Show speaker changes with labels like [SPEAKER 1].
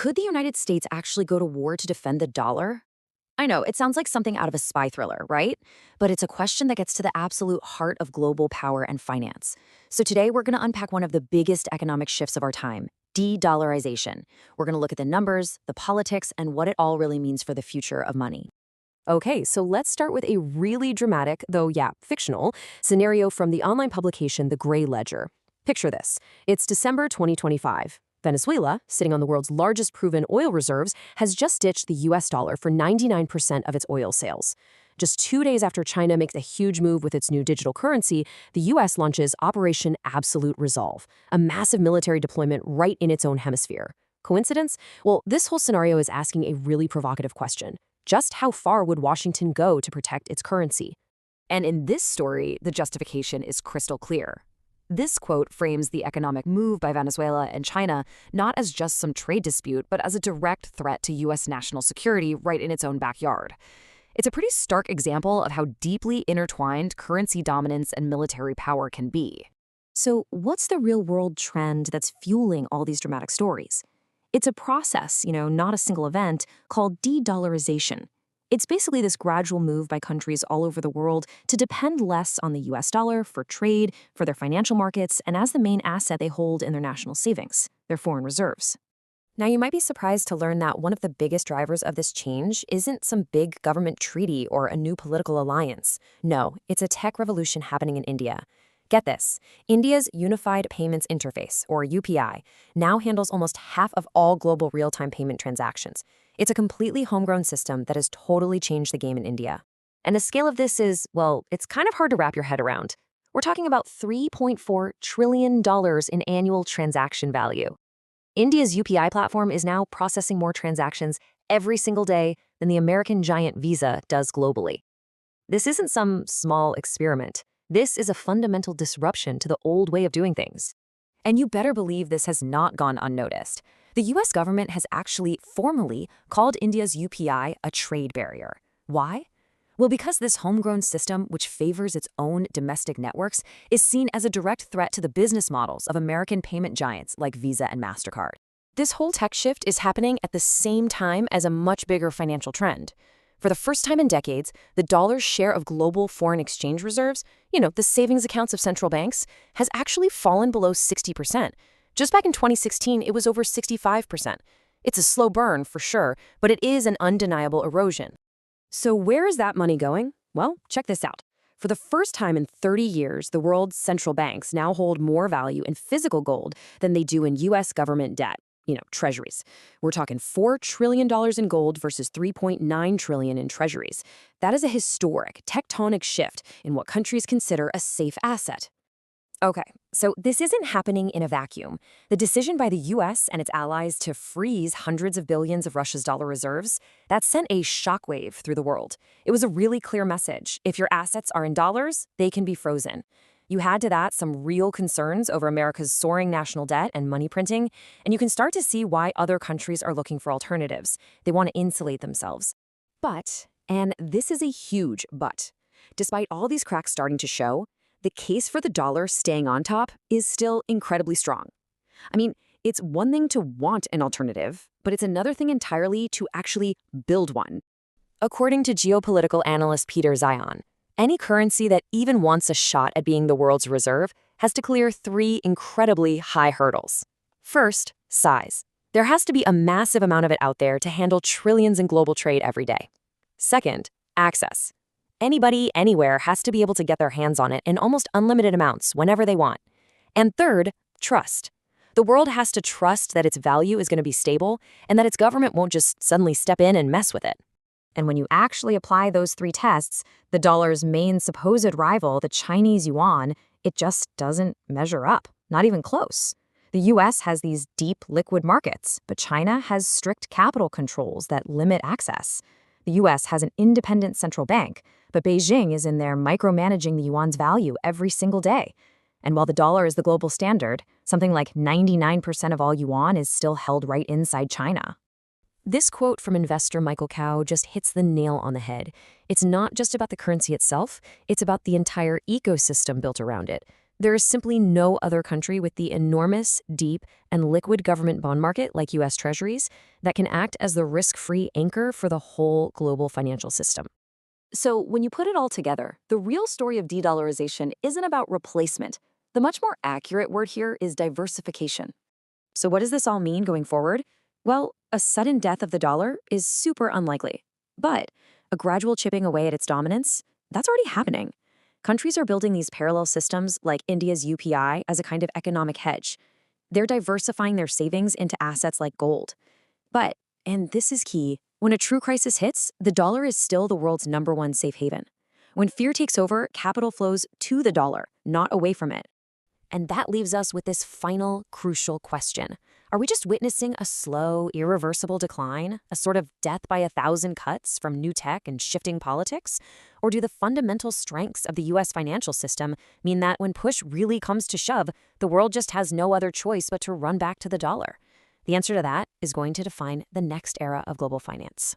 [SPEAKER 1] Could the United States actually go to war to defend the dollar? I know, it sounds like something out of a spy thriller, right? But it's a question that gets to the absolute heart of global power and finance. So today we're going to unpack one of the biggest economic shifts of our time, de-dollarization. We're going to look at the numbers, the politics, and what it all really means for the future of money.
[SPEAKER 2] Okay, so let's start with a really dramatic, though fictional, scenario from the online publication The Gray Ledger. Picture this. It's December 2025. Venezuela, sitting on the world's largest proven oil reserves, has just ditched the US dollar for 99% of its oil sales. Just 2 days after China makes a huge move with its new digital currency, the US launches Operation Absolute Resolve, a massive military deployment right in its own hemisphere. Coincidence? Well, this whole scenario is asking a really provocative question. Just how far would Washington go to protect its currency?
[SPEAKER 1] And in this story, the justification is crystal clear. This quote frames the economic move by Venezuela and China not as just some trade dispute, but as a direct threat to U.S. national security right in its own backyard. It's a pretty stark example of how deeply intertwined currency dominance and military power can be.
[SPEAKER 3] So, what's the real-world trend that's fueling all these dramatic stories? It's a process, not a single event, called de-dollarization. It's basically this gradual move by countries all over the world to depend less on the US dollar for trade, for their financial markets, and as the main asset they hold in their national savings, their foreign reserves.
[SPEAKER 2] Now, you might be surprised to learn that one of the biggest drivers of this change isn't some big government treaty or a new political alliance. No, it's a tech revolution happening in India. Get this, India's Unified Payments Interface, or UPI, now handles almost half of all global real-time payment transactions. It's a completely homegrown system that has totally changed the game in India. And the scale of this is, well, it's kind of hard to wrap your head around. We're talking about $3.4 trillion in annual transaction value. India's UPI platform is now processing more transactions every single day than the American giant Visa does globally. This isn't some small experiment. This is a fundamental disruption to the old way of doing things.
[SPEAKER 1] And you better believe this has not gone unnoticed. The US government has actually formally called India's UPI a trade barrier. Why? Well, because this homegrown system, which favors its own domestic networks, is seen as a direct threat to the business models of American payment giants like Visa and Mastercard. This whole tech shift is happening at the same time as a much bigger financial trend. For the first time in decades, the dollar's share of global foreign exchange reserves, the savings accounts of central banks, has actually fallen below 60%. Just back in 2016, it was over 65%. It's a slow burn, for sure, but it is an undeniable erosion. So where is that money going? Well, check this out. For the first time in 30 years, the world's central banks now hold more value in physical gold than they do in U.S. government debt. Treasuries. We're talking $4 trillion in gold versus $3.9 trillion in treasuries. That is a historic, tectonic shift in what countries consider a safe asset. Okay, so this isn't happening in a vacuum. The decision by the US and its allies to freeze hundreds of billions of Russia's dollar reserves, that sent a shockwave through the world. It was a really clear message. If your assets are in dollars, they can be frozen. You add to that some real concerns over America's soaring national debt and money printing, and you can start to see why other countries are looking for alternatives. They want to insulate themselves. But, and this is a huge but, despite all these cracks starting to show, the case for the dollar staying on top is still incredibly strong. I mean, it's one thing to want an alternative, but it's another thing entirely to actually build one. According to geopolitical analyst Peter Zion, any currency that even wants a shot at being the world's reserve has to clear 3 incredibly high hurdles. First, size. There has to be a massive amount of it out there to handle trillions in global trade every day. Second, access. Anybody, anywhere has to be able to get their hands on it in almost unlimited amounts whenever they want. And third, trust. The world has to trust that its value is going to be stable and that its government won't just suddenly step in and mess with it. And when you actually apply those 3 tests, the dollar's main supposed rival, the Chinese yuan, it just doesn't measure up, not even close. The US has these deep liquid markets, but China has strict capital controls that limit access. The US has an independent central bank, but Beijing is in there micromanaging the yuan's value every single day. And while the dollar is the global standard, something like 99% of all yuan is still held right inside China. This quote from investor Michael Cow just hits the nail on the head. It's not just about the currency itself, it's about the entire ecosystem built around it.
[SPEAKER 2] There is simply no other country with the enormous, deep, and liquid government bond market like U.S. Treasuries that can act as the risk-free anchor for the whole global financial system.
[SPEAKER 3] So, when you put it all together, the real story of de-dollarization isn't about replacement. The much more accurate word here is diversification. So, what does this all mean going forward? Well, a sudden death of the dollar is super unlikely. But a gradual chipping away at its dominance, that's already happening. Countries are building these parallel systems like India's UPI as a kind of economic hedge. They're diversifying their savings into assets like gold. But, and this is key, when a true crisis hits, the dollar is still the world's #1 safe haven. When fear takes over, capital flows to the dollar, not away from it.
[SPEAKER 2] And that leaves us with this final, crucial question. Are we just witnessing a slow, irreversible decline, a sort of death by 1,000 cuts from new tech and shifting politics? Or do the fundamental strengths of the U.S. financial system mean that when push really comes to shove, the world just has no other choice but to run back to the dollar? The answer to that is going to define the next era of global finance.